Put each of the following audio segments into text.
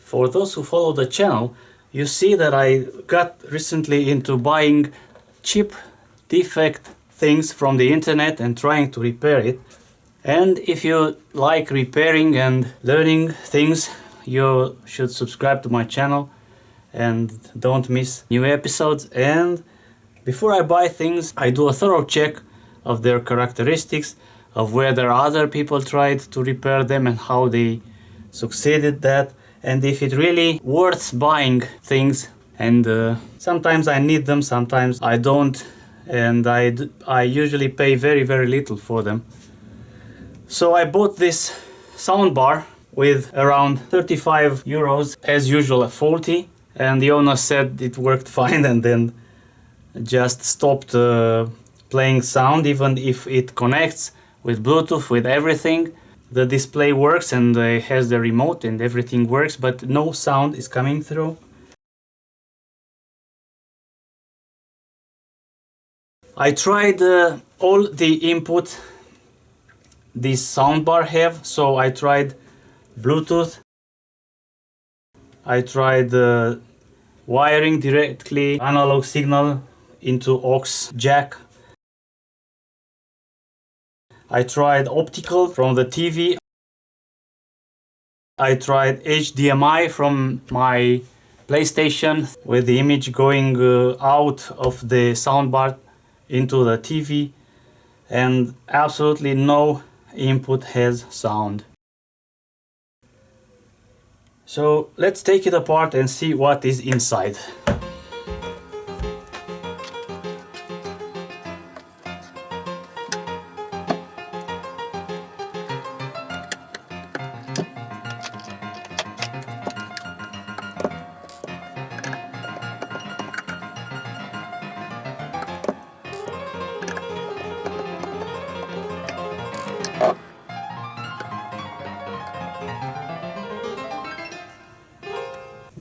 For those who follow the channel, you see that I got recently into buying cheap defect things from the internet and trying to repair it. And if you like repairing and learning things, you should subscribe to my channel and don't miss new episodes. And before I buy things, I do a thorough check of their characteristics, of whether other people tried to repair them and how they succeeded that, and if it really worth buying things. And sometimes I need them, sometimes I don't, and I usually pay very little for them. So I bought this soundbar with around 35 euros, as usual at 40, and the owner said it worked fine and then just stopped playing sound. Even if it connects with Bluetooth, with everything, the display works and has the remote and everything works, but no sound is coming through. I tried all the input this soundbar have, so I tried Bluetooth, I tried wiring directly analog signal into aux jack, I tried optical from the TV, I tried HDMI from my PlayStation with the image going out of the soundbar into the TV, and absolutely no input has sound. So let's take it apart and see what is inside.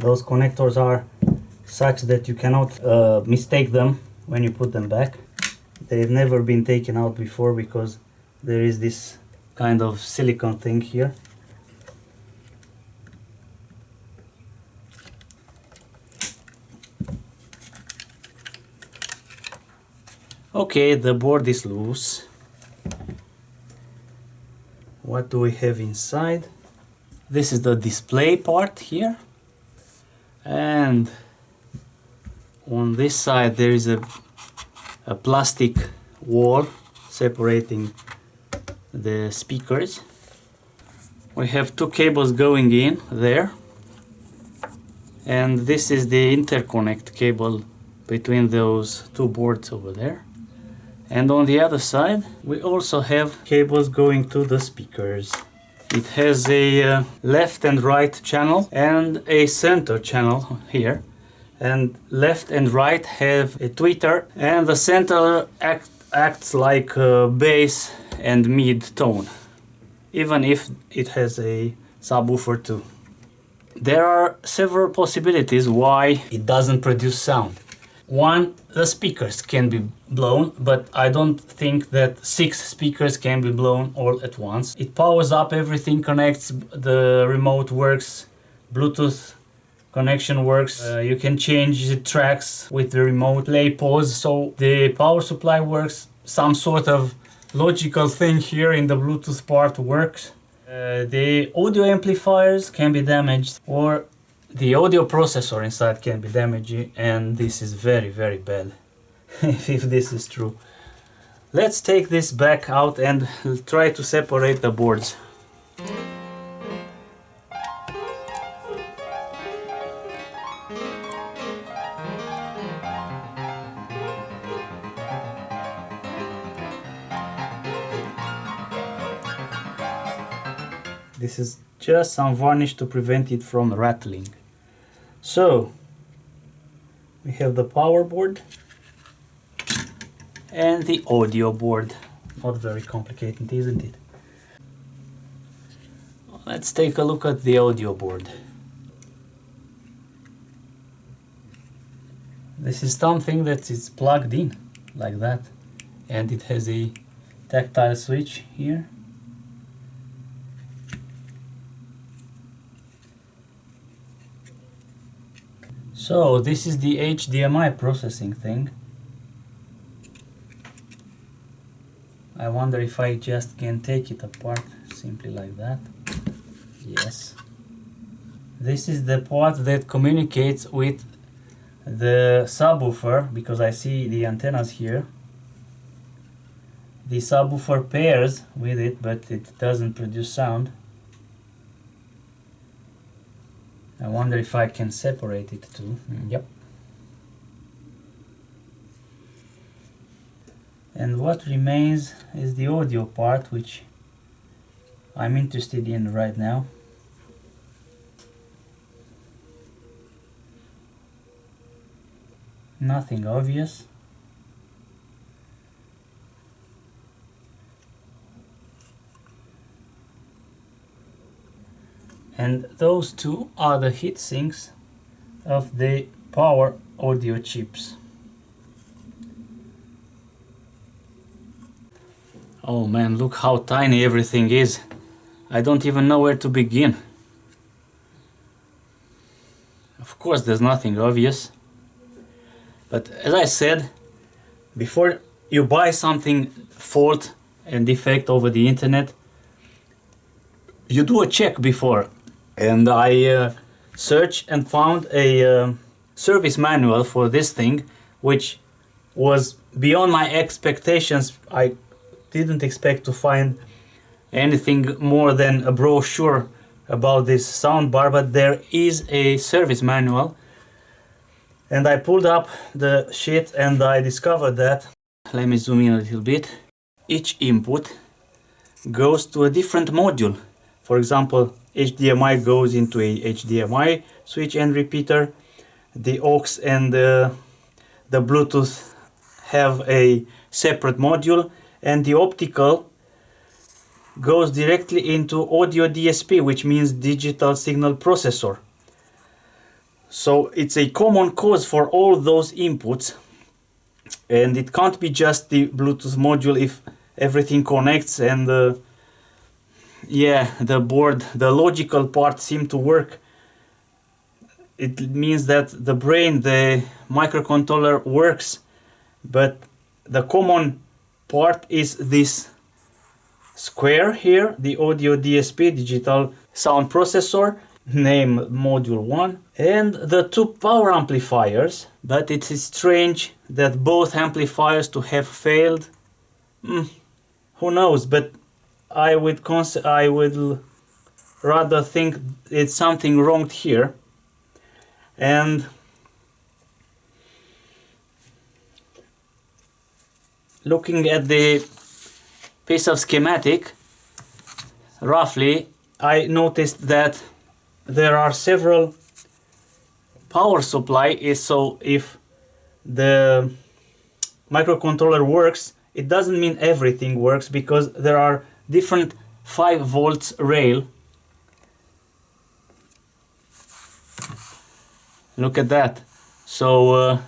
Those connectors are such that you cannot mistake them when you put them back. They've never been taken out before because there is this kind of silicone thing here. Okay, the board is loose. What do we have inside? This is the display part here. And on this side there is a plastic wall separating the speakers. We have two cables going in there, and this is the interconnect cable between those two boards over there. And on the other side we also have cables going to the speakers. It has a left and right channel and a center channel here, and left and right have a tweeter, and the center acts like a bass and mid tone, even if it has a subwoofer too. There are several possibilities why it doesn't produce sound. One, the speakers can be blown, but I don't think that 6 speakers can be blown all at once. It powers up, everything connects, the remote works, Bluetooth connection works, you can change the tracks with the remote, play, pause, so the power supply works, some sort of logical thing here in the Bluetooth part works. The audio amplifiers can be damaged, or the audio processor inside can be damaged, and this is very bad if this is true. Let's take this back out and try to separate the boards. This is just some varnish to prevent it from rattling. So we have the power board and the audio board. Not very complicated, isn't it? Let's take a look at the audio board. This is something that is plugged in like that, and it has a tactile switch here. So this is the HDMI processing thing. I wonder if I just can take it apart simply like that. Yes. This is the part that communicates with the subwoofer, because I see the antennas here. The subwoofer pairs with it, but it doesn't produce sound. I wonder if I can separate it too. Yep. And what remains is the audio part, which I'm interested in right now. Nothing obvious. And those two are the heat sinks of the power audio chips. Oh man, look how tiny everything is. I don't even know where to begin. Of course, there's nothing obvious. But as I said, before you buy something fault and defect over the internet, you do a check before. And I searched and found a service manual for this thing, which was beyond my expectations. I didn't expect to find anything more than a brochure about this soundbar, but there is a service manual. And I pulled up the sheet and I discovered that, let me zoom in a little bit, each input goes to a different module. For example, HDMI goes into a HDMI switch and repeater. The aux and the Bluetooth have a separate module, and the optical goes directly into audio DSP, which means digital signal processor. So it's a common cause for all those inputs, and it can't be just the Bluetooth module if everything connects and yeah, the board, the logical part seem to work. It means that the brain, the microcontroller works, but the common part is this square here, the audio DSP, digital sound processor, name module 1, and the two power amplifiers. But it is strange that both amplifiers to have failed. Who knows, but I would rather think it's something wrong here. And looking at the piece of schematic, roughly, I noticed that there are several power supply. So if the microcontroller works, it doesn't mean everything works, because there are different 5 volts rail. Look at that. So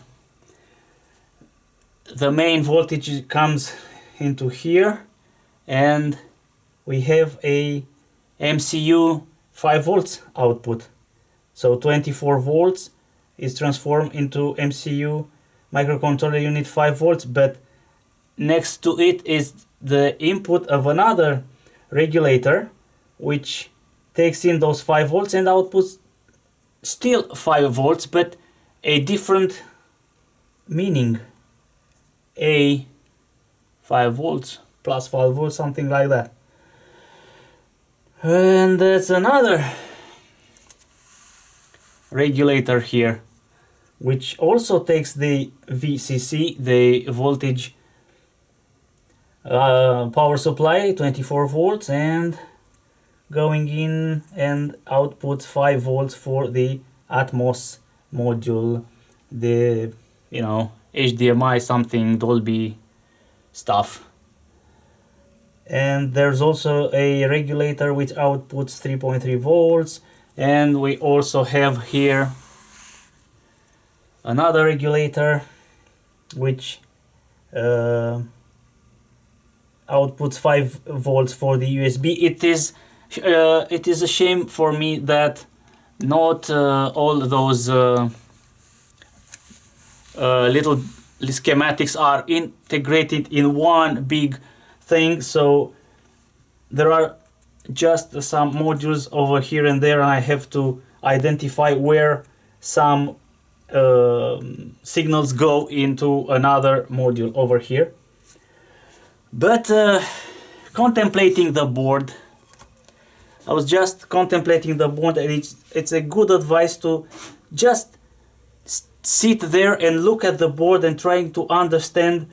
the main voltage comes into here, and we have a MCU 5 volts output. So 24 volts is transformed into MCU microcontroller unit 5 volts, but next to it is the input of another regulator, which takes in those 5 volts and outputs still 5 volts, but a different meaning. A 5 volts plus 5 volts, something like that. And that's another regulator here, which also takes the VCC, the voltage power supply, 24 volts, and going in and outputs 5 volts for the Atmos module, the HDMI something Dolby stuff. And there's also a regulator which outputs 3.3 volts, and we also have here another regulator which outputs 5 volts for the USB. It is a shame for me that not all those little schematics are integrated in one big thing, so there are just some modules over here and there, and I have to identify where some signals go into another module over here. But contemplating the board, I was just contemplating the board, and it's a good advice to just sit there and look at the board and trying to understand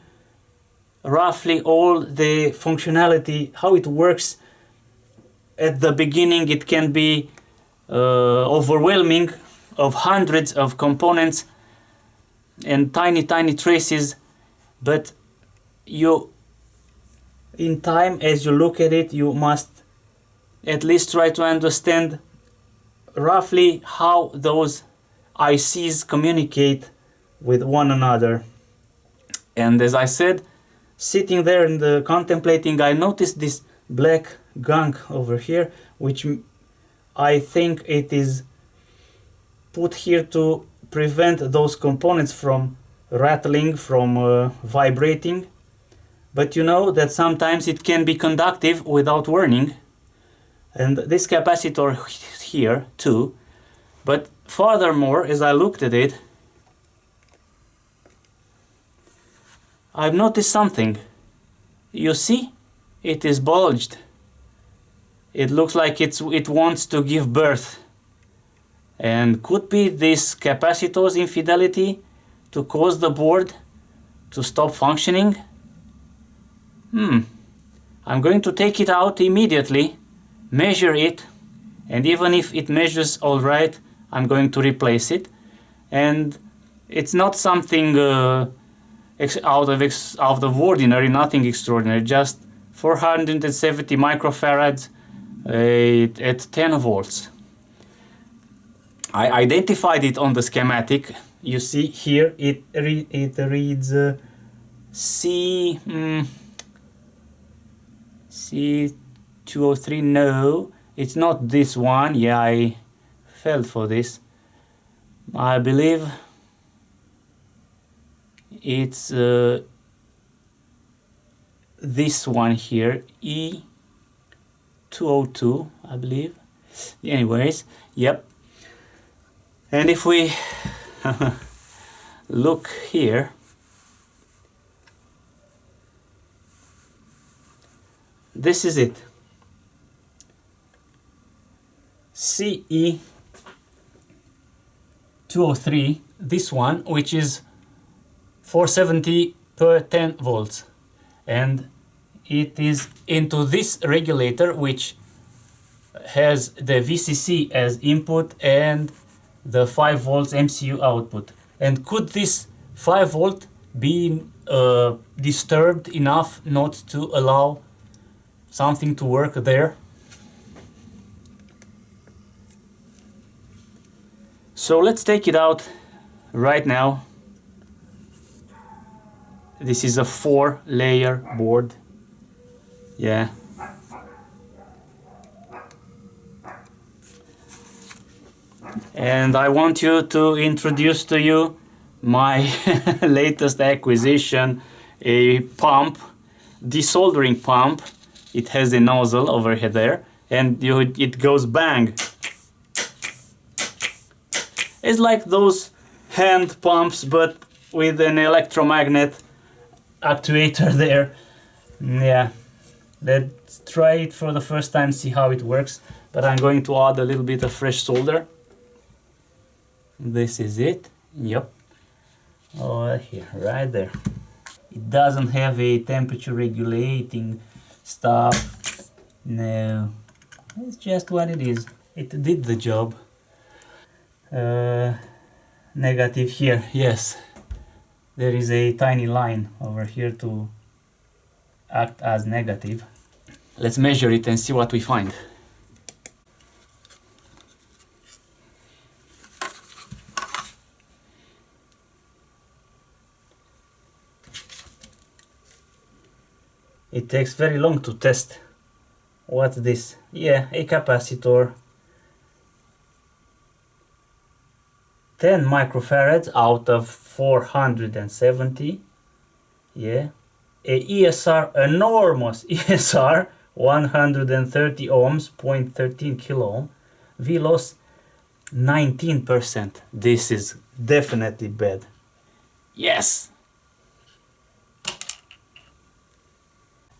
roughly all the functionality, how it works. At the beginning it can be overwhelming of hundreds of components and tiny traces, but you, in time, as you look at it, you must at least try to understand roughly how those ICs communicate with one another. And as I said, sitting there and contemplating, I noticed this black gunk over here, which I think it is put here to prevent those components from rattling, from vibrating. But you know that sometimes it can be conductive without warning, and this capacitor here too. But furthermore, as I looked at it, I've noticed something. You see, it is bulged. It looks like it wants to give birth. And could be this capacitor's infidelity to cause the board to stop functioning? I'm going to take it out immediately, measure it, and even if it measures all right, I'm going to replace it. And it's not something out of ordinary, nothing extraordinary, just 470 microfarads at 10 volts. I identified it on the schematic. You see here it reads C203. No, it's not this one. Yeah, I fell for this. I believe it's this one here, E202, I believe. Anyways, yep. And if we look here, this is it. CE203, this one, which is 470 per 10 volts. And it is into this regulator, which has the VCC as input and the 5 volts MCU output. And could this 5 volt be disturbed enough not to allow something to work there? So let's take it out right now. This is a 4-layer board. Yeah. And I want to introduce to you my latest acquisition, a pump, desoldering pump. It has a nozzle over here there, and it goes bang. It's like those hand pumps, but with an electromagnet actuator there. Yeah, let's try it for the first time, see how it works. But I'm going to add a little bit of fresh solder. This is it. Yep. Over here, right there. It doesn't have a temperature regulating stuff. No, it's just what it is. It did the job. Negative here, yes. There is a tiny line over here to act as negative. Let's measure it and see what we find. It takes very long to test. What's this? Yeah, a capacitor. 10 microfarads out of 470. Yeah. A ESR, enormous ESR, 130 ohms, 0.13 kilo ohm. V loss 19%. This is definitely bad. Yes!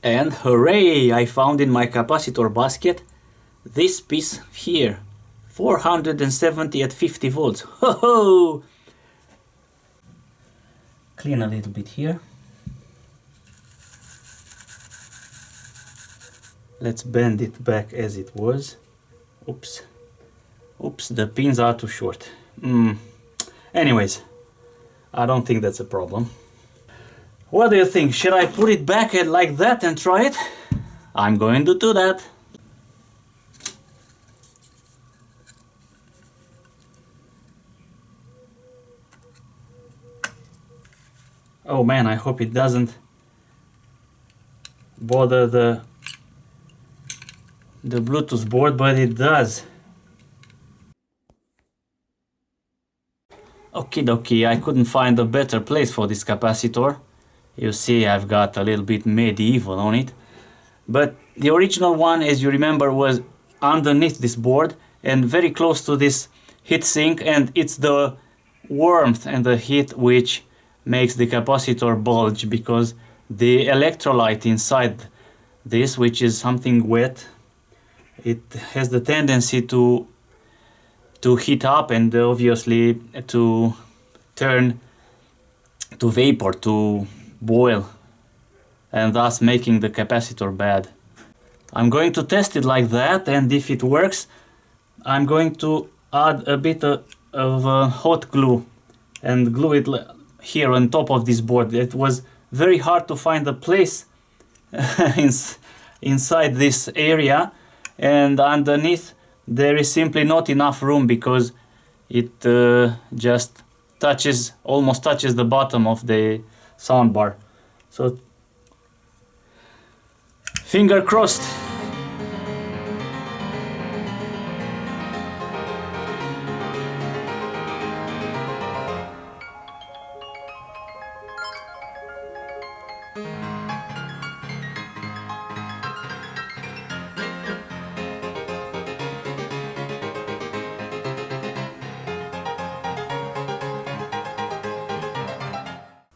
And hooray! I found in my capacitor basket this piece here. 470 at 50 volts. Ho ho! Clean a little bit here. Let's bend it back as it was. Oops. Oops, the pins are too short. Anyways, I don't think that's a problem. What do you think? Should I put it back like that and try it? I'm going to do that. Oh man, I hope it doesn't bother the Bluetooth board, but it does. Okie dokie, I couldn't find a better place for this capacitor. You see, I've got a little bit medieval on it. But the original one, as you remember, was underneath this board and very close to this heatsink, and it's the warmth and the heat which makes the capacitor bulge, because the electrolyte inside this, which is something wet, it has the tendency to heat up and obviously to turn to vapor, to boil, and thus making the capacitor bad. I'm going to test it like that, and if it works, I'm going to add a bit of hot glue and glue it here on top of this board. It was very hard to find a place inside this area, and underneath there is simply not enough room because it just almost touches the bottom of the soundbar. So finger crossed.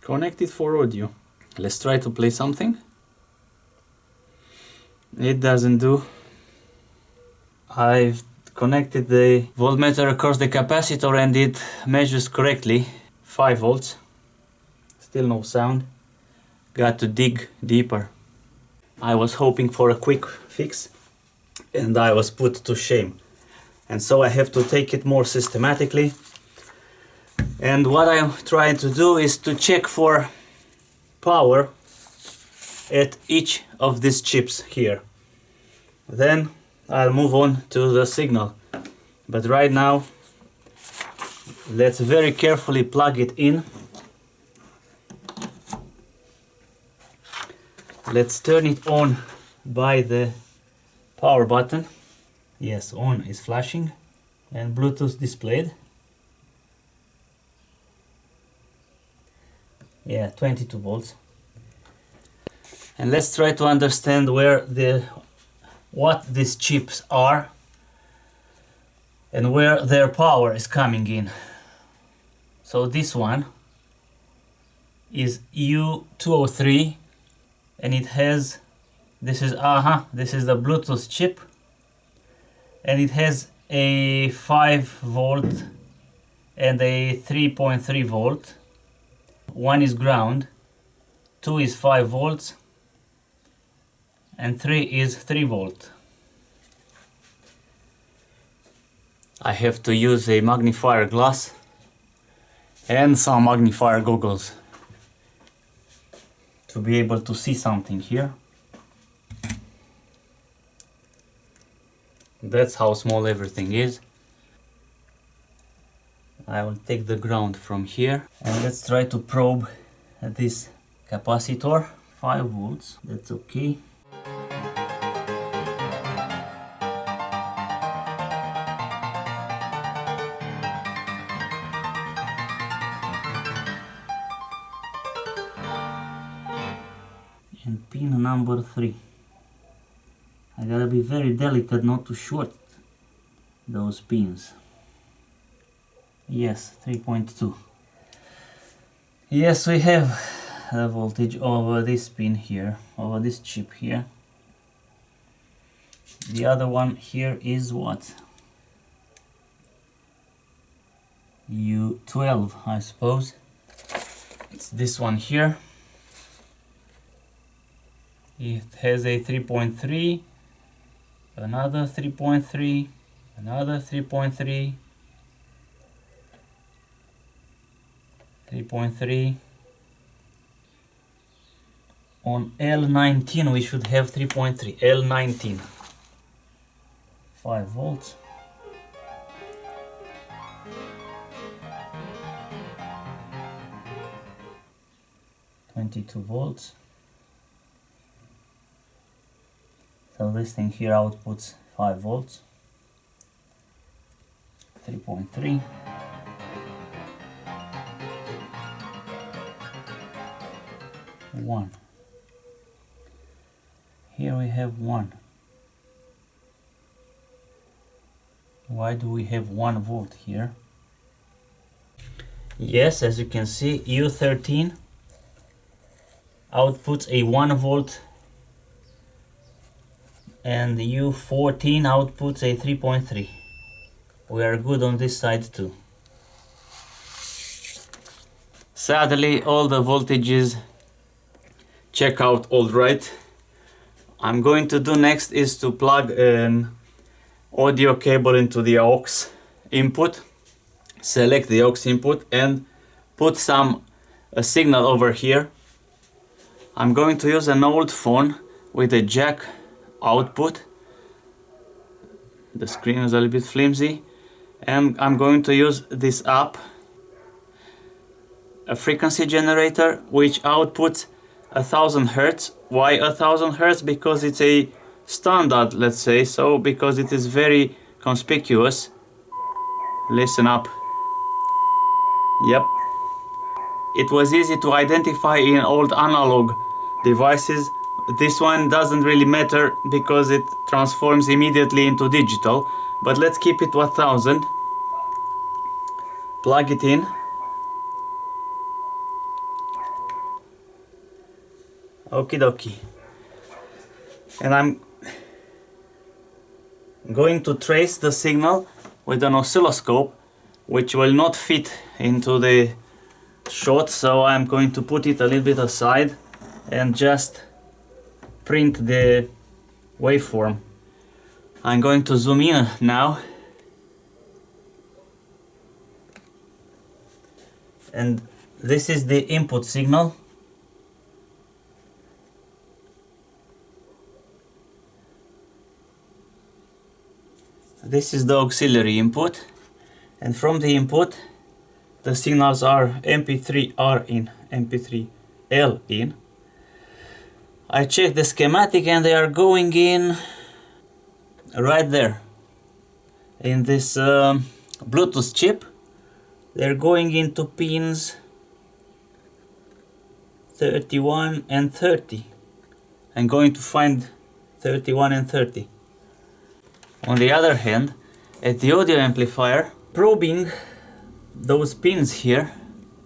Connected for audio. Let's try to play something. It doesn't do. I've connected the voltmeter across the capacitor and it measures correctly 5 volts. Still no sound. Got to dig deeper. I was hoping for a quick fix and I was put to shame. And so I have to take it more systematically. And what I'm trying to do is to check for power at each of these chips here. Then I'll move on to the signal. But right now, let's very carefully plug it in. Let's turn it on by the power button. Yes, on is flashing and Bluetooth displayed. Yeah, 22 volts. And let's try to understand what these chips are and where their power is coming in. So this one is U203 and it has, this is the Bluetooth chip, and it has a 5 volt and a 3.3 volt. One is ground, 2 is 5 volts, and 3 is 3 volt. I have to use a magnifier glass and some magnifier goggles to be able to see something here. That's how small everything is. I will take the ground from here and let's try to probe this capacitor. 5 volts, that's okay. pin number 3. I gotta be very delicate not to short those pins. Yes, 3.2. Yes, we have the voltage over this pin here, over this chip here. The other one here is what? U12, I suppose. It's this one here. It has a 3.3, another 3.3, another 3.3, 3.3. On L19 we should have 3.3, L19. 5 volts. $22. So this thing here outputs 5 volts. 3.3. One. Here we have 1. Why do we have 1 volt here? Yes, as you can see, U13 outputs a 1 volt and the U14 outputs a 3.3. We are good on this side too. Sadly, all the voltages check out all right. I'm going to do next is to plug an audio cable into the aux input, select the aux input and put a signal over here. I'm going to use an old phone with a jack output. The screen is a little bit flimsy, and I'm going to use this app, a frequency generator which outputs 1000 Hertz. Why 1000 Hertz? Because it's a standard, let's say, so because it is very conspicuous. Listen up. Yep. It was easy to identify in old analog devices. This one doesn't really matter because it transforms immediately into digital, but let's keep it 1000. Plug it in. Okie dokie. And I'm going to trace the signal with an oscilloscope, which will not fit into the shot, so I'm going to put it a little bit aside and just print the waveform. I'm going to zoom in now, and this is the input signal. This is the auxiliary input, and from the input the signals are MP3R in, MP3L in. I checked the schematic and they are going in right there in this Bluetooth chip. They're going into pins 31 and 30. I'm going to find 31 and 30. On the other hand, at the audio amplifier, probing those pins here,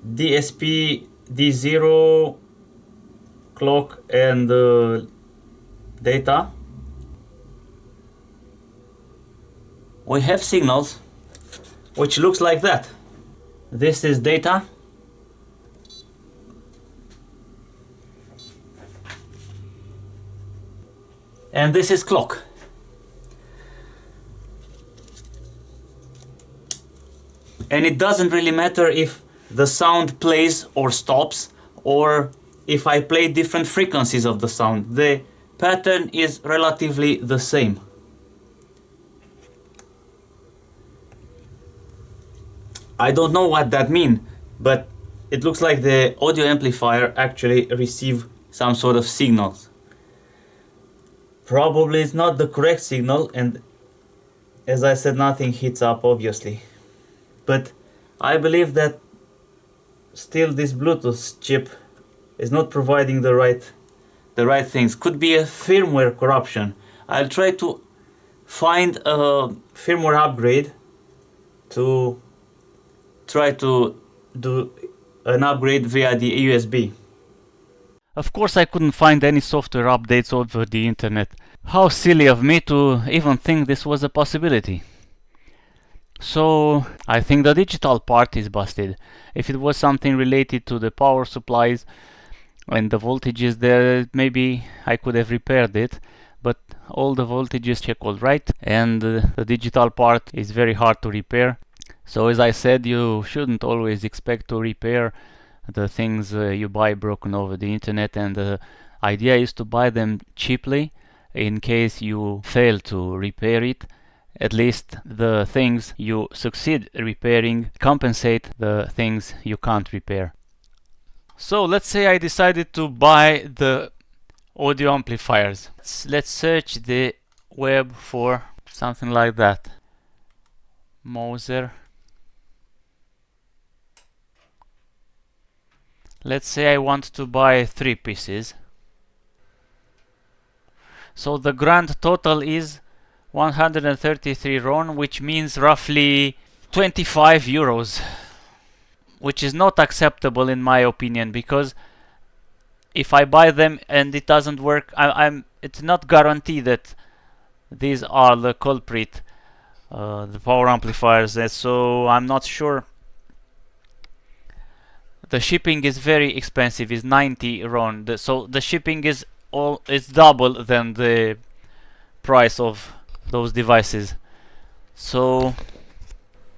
DSP, D0, clock and data, we have signals which looks like that. This is data, and this is clock. And it doesn't really matter if the sound plays or stops, or if I play different frequencies of the sound. The pattern is relatively the same. I don't know what that means, but it looks like the audio amplifier actually receives some sort of signals. Probably it's not the correct signal, and as I said, nothing hits up obviously. But I believe that still this Bluetooth chip is not providing the right the right things. Could be a firmware corruption. I'll try to find a firmware upgrade to try to do an upgrade via the USB. Of course, I couldn't find any software updates over the internet. How silly of me to even think this was a possibility. So I think the digital part is busted. If it was something related to the power supplies and the voltages there, maybe I could have repaired it, but all the voltages check all right, and the digital part is very hard to repair. So as I said, you shouldn't always expect to repair the things you buy broken over the internet, and the idea is to buy them cheaply in case you fail to repair it. At least the things you succeed repairing compensate the things you can't repair. So let's say I decided to buy the audio amplifiers. Let's search the web for something like that. Moser. Let's say I want to buy 3 pieces. So the grand total is 133 RON, which means roughly 25 euros, which is not acceptable in my opinion, because if I buy them and it doesn't work, it's not guaranteed that these are the culprit, the power amplifiers, so I'm not sure. The shipping is very expensive, is 90 RON, so the shipping is double than the price of those devices. So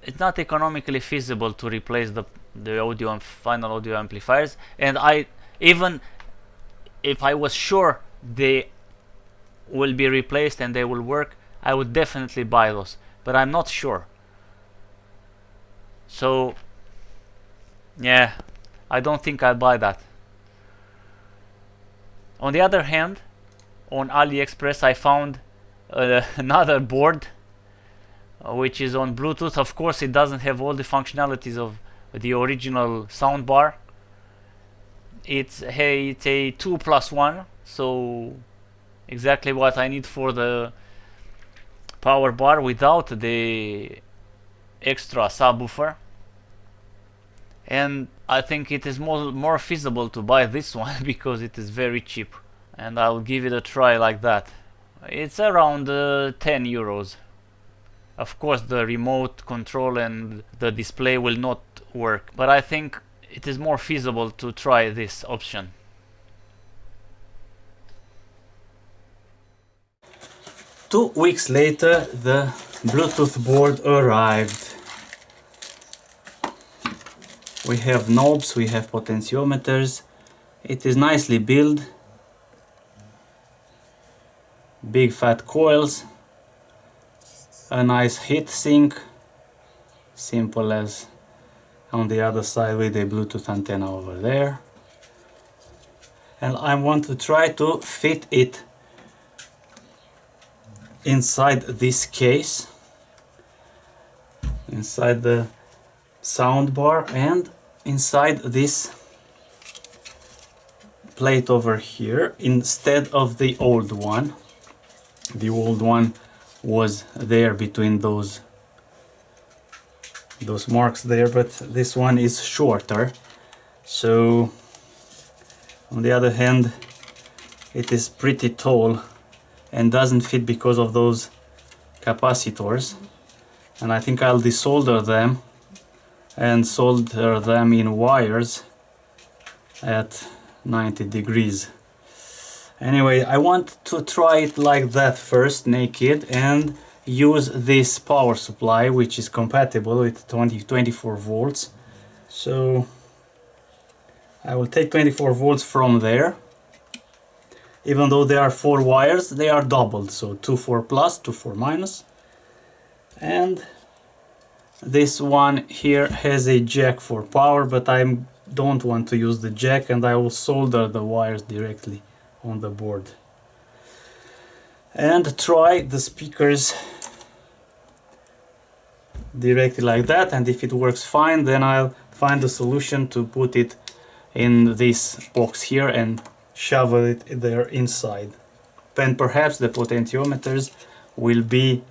it's not economically feasible to replace the audio and final audio amplifiers, and even if I was sure they will be replaced and they will work, I would definitely buy those, but I'm not sure. So yeah, I don't think I'll buy that. On the other hand, on AliExpress I found another board which is on Bluetooth. Of course it doesn't have all the functionalities of the original soundbar. It's a 2+1, so exactly what I need for the power bar without the extra subwoofer. And I think it is more feasible to buy this one because it is very cheap, and I'll give it a try like that. It's around 10 euros. Of course the remote control and the display will not work, but I think it is more feasible to try this option. Two weeks later, the Bluetooth board arrived. We have knobs, we have potentiometers. It is nicely built. Big fat coils. A nice heat sink. Simple as on the other side with a Bluetooth antenna over there. And I want to try to fit it inside this case. Inside the soundbar and inside this plate over here instead of the old one. The old one was there between those marks there, but this one is shorter. So on the other hand, it is pretty tall and doesn't fit because of those capacitors, and I think I'll desolder them and solder them in wires at 90 degrees. Anyway, I want to try it like that first, naked, and use this power supply which is compatible with 24 volts. So I will take 24 volts from there. Even though there are 4 wires, they are doubled, so 2 for plus, 2 for minus. And this one here has a jack for power, but I don't want to use the jack, and I will solder the wires directly on the board. And try the speakers directly like that, and if it works fine, then I'll find a solution to put it in this box here and shovel it there inside. And perhaps the potentiometers will be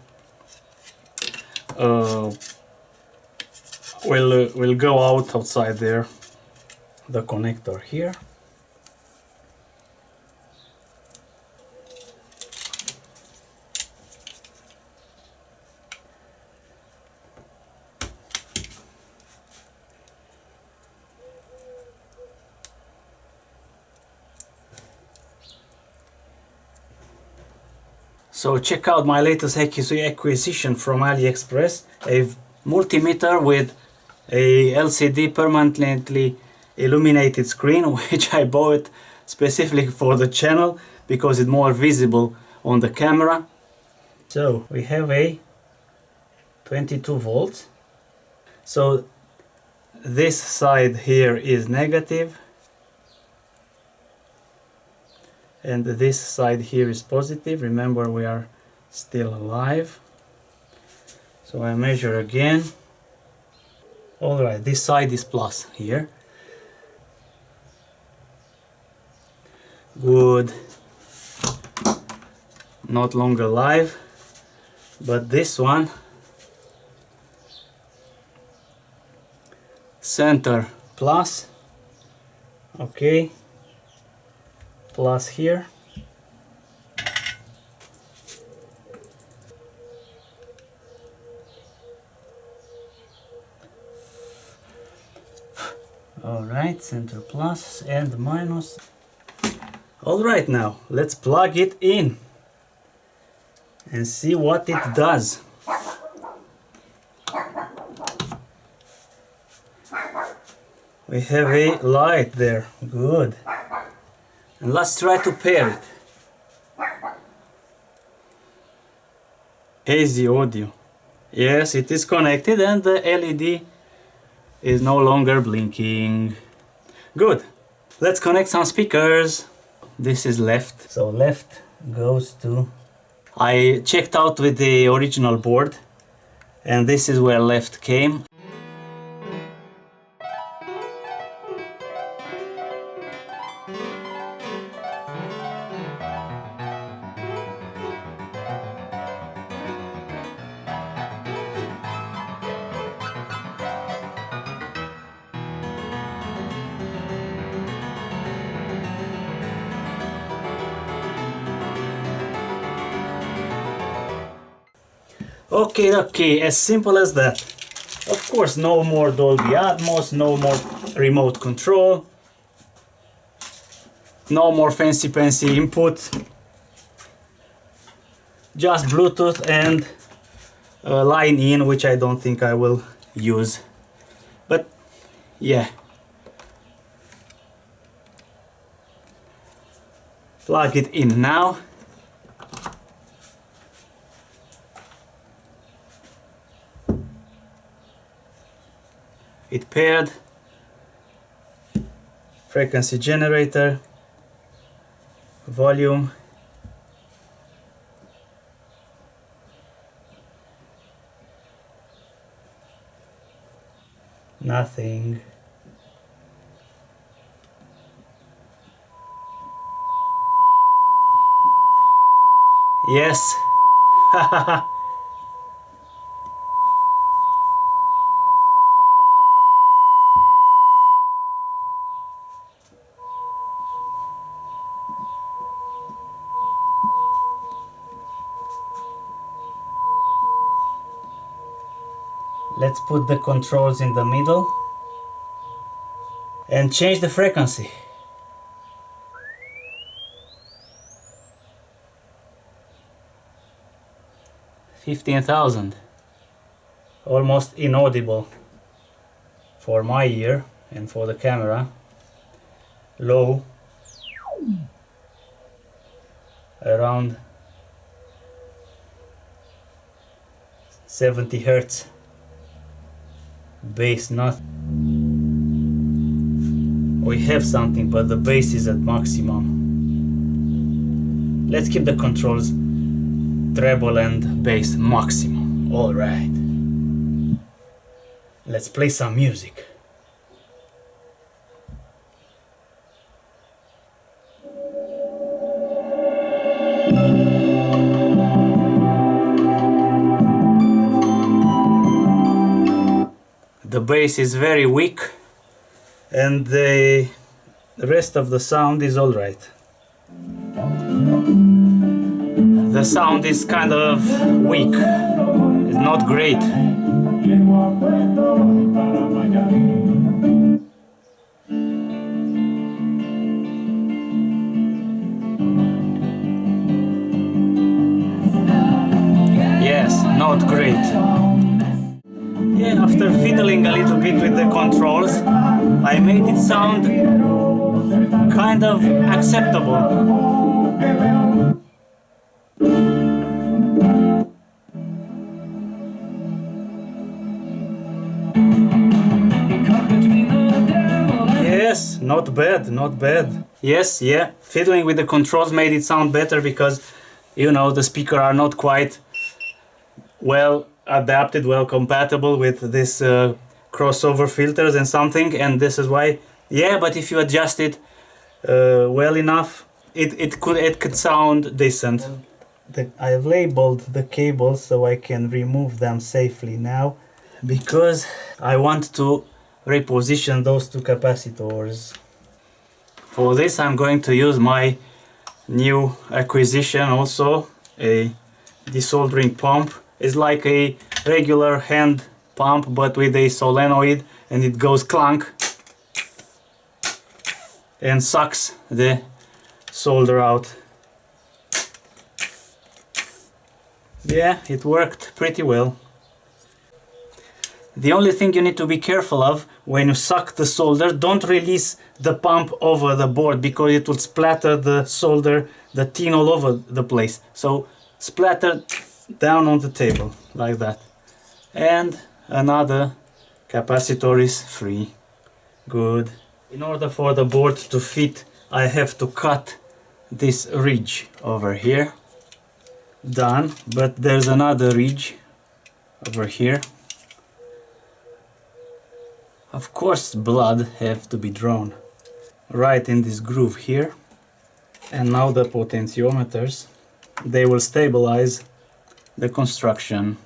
will go outside there, the connector here. So check out my latest acquisition from AliExpress, a multimeter with a LCD permanently illuminated screen, which I bought specifically for the channel because it's more visible on the camera. So we have a 22 volts. So this side here is negative and this side here is positive. Remember, we are still alive. So I measure again. Alright, this side is plus here. Good. Not longer alive. But this one, center plus. Okay. Plus here. Alright, center plus and minus. Alright, now let's plug it in and see what it does. We have a light there. Good. And let's try to pair it. Easy audio. Yes, it is connected and the LED is no longer blinking. Good. Let's connect some speakers. This is left. So left goes to... I checked out with the original board and this is where left came. Okay, as simple as that. Of course, no more Dolby Atmos, no more remote control, no more fancy input, just Bluetooth and line in, which I don't think I will use, but yeah. Plug it in now. It paired, frequency generator, volume, nothing. Yes. Let's put the controls in the middle and change the frequency. $15,000. Almost inaudible for my ear and for the camera. Low. Around 70 Hertz. Bass not. We have something, but the bass is at maximum. Let's keep the controls treble and bass maximum. All right. Let's play some music. The bass is very weak and the rest of the sound is alright. The sound is kind of weak, it's not great. Yes, not great. Yeah, after fiddling a little bit with the controls, I made it sound kind of acceptable. Yes, not bad, not bad. Yes, yeah, fiddling with the controls made it sound better because, you know, the speakers are not quite well adapted, well compatible with this crossover filters and something, and this is why. Yeah, but if you adjust it well enough, it could sound decent. I have labeled the cables so I can remove them safely now, because I want to reposition those two capacitors. For this I'm going to use my new acquisition, also a desoldering pump. It's like a regular hand pump but with a solenoid, and it goes clunk and sucks the solder out. Yeah, it worked pretty well. The only thing you need to be careful of when you suck the solder, don't release the pump over the board because it will splatter the solder, the tin all over the place. So splatter down on the table like that. And another capacitor is free. Good. In order for the board to fit, I have to cut this ridge over here. Done, but there's another ridge over here. Of course, blood have to be drawn right in this groove here. And now the potentiometers, they will stabilize the construction.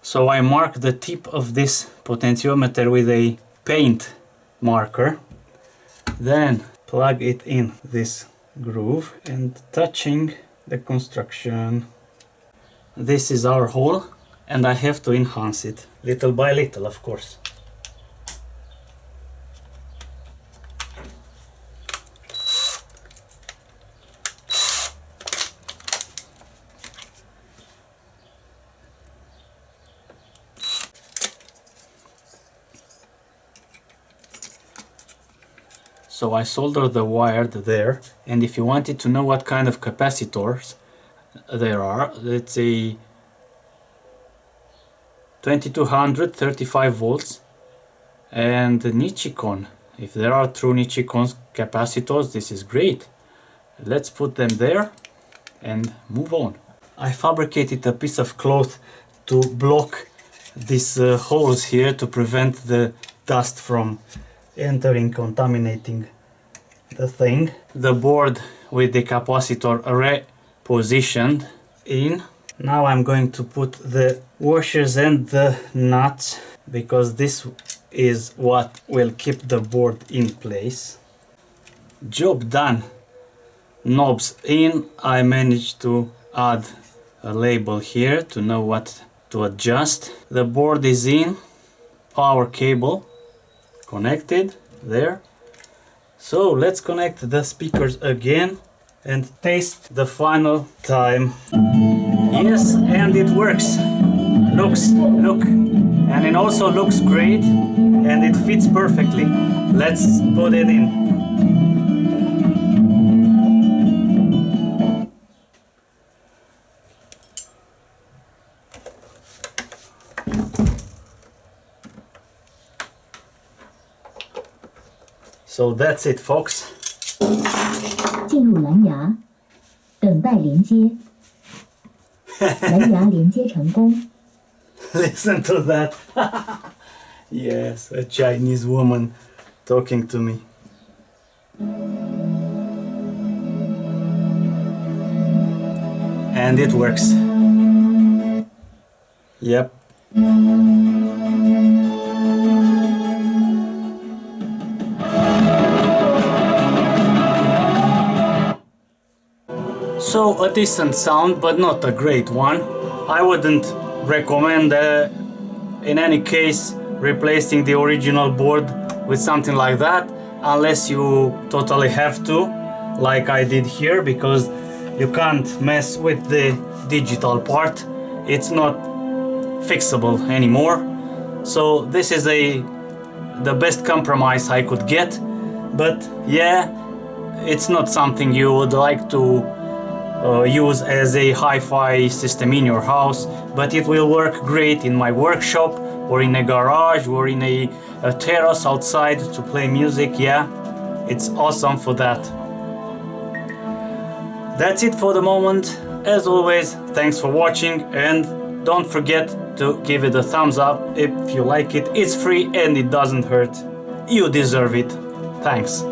So I mark the tip of this potentiometer with a paint marker, then plug it in this groove and touching the construction. This is our hole and I have to enhance it little by little, of course. So I soldered the wire there, and if you wanted to know what kind of capacitors there are, let's say 2200 35 volts and Nichicon. If there are true Nichicon capacitors, this is great. Let's put them there and move on. I fabricated a piece of cloth to block these holes here to prevent the dust from entering, contaminating the thing. The board with the capacitor repositioned in. Now I'm going to put the washers and the nuts, because this is what will keep the board in place. Job done. Knobs in. I managed to add a label here to know what to adjust. The board is in. Power cable connected there. So let's connect the speakers again and taste the final time. Yes, and it works. Look, and it also looks great and it fits perfectly. Let's put it in. So that's it, folks. 进入蓝牙，等待连接。蓝牙连接成功。 Listen to that. Yes, a Chinese woman talking to me. And it works. Yep. know, a decent sound, but not a great one. I wouldn't recommend in any case replacing the original board with something like that, unless you totally have to, like I did here, because you can't mess with the digital part. It's not fixable anymore. So this is the best compromise I could get. But yeah, it's not something you would like to use as a hi-fi system in your house, but it will work great in my workshop or in a garage or in a terrace outside to play music. Yeah, it's awesome for that. That's it for the moment. As always, thanks for watching, and don't forget to give it a thumbs up if you like it. It's free and it doesn't hurt. You deserve it. Thanks.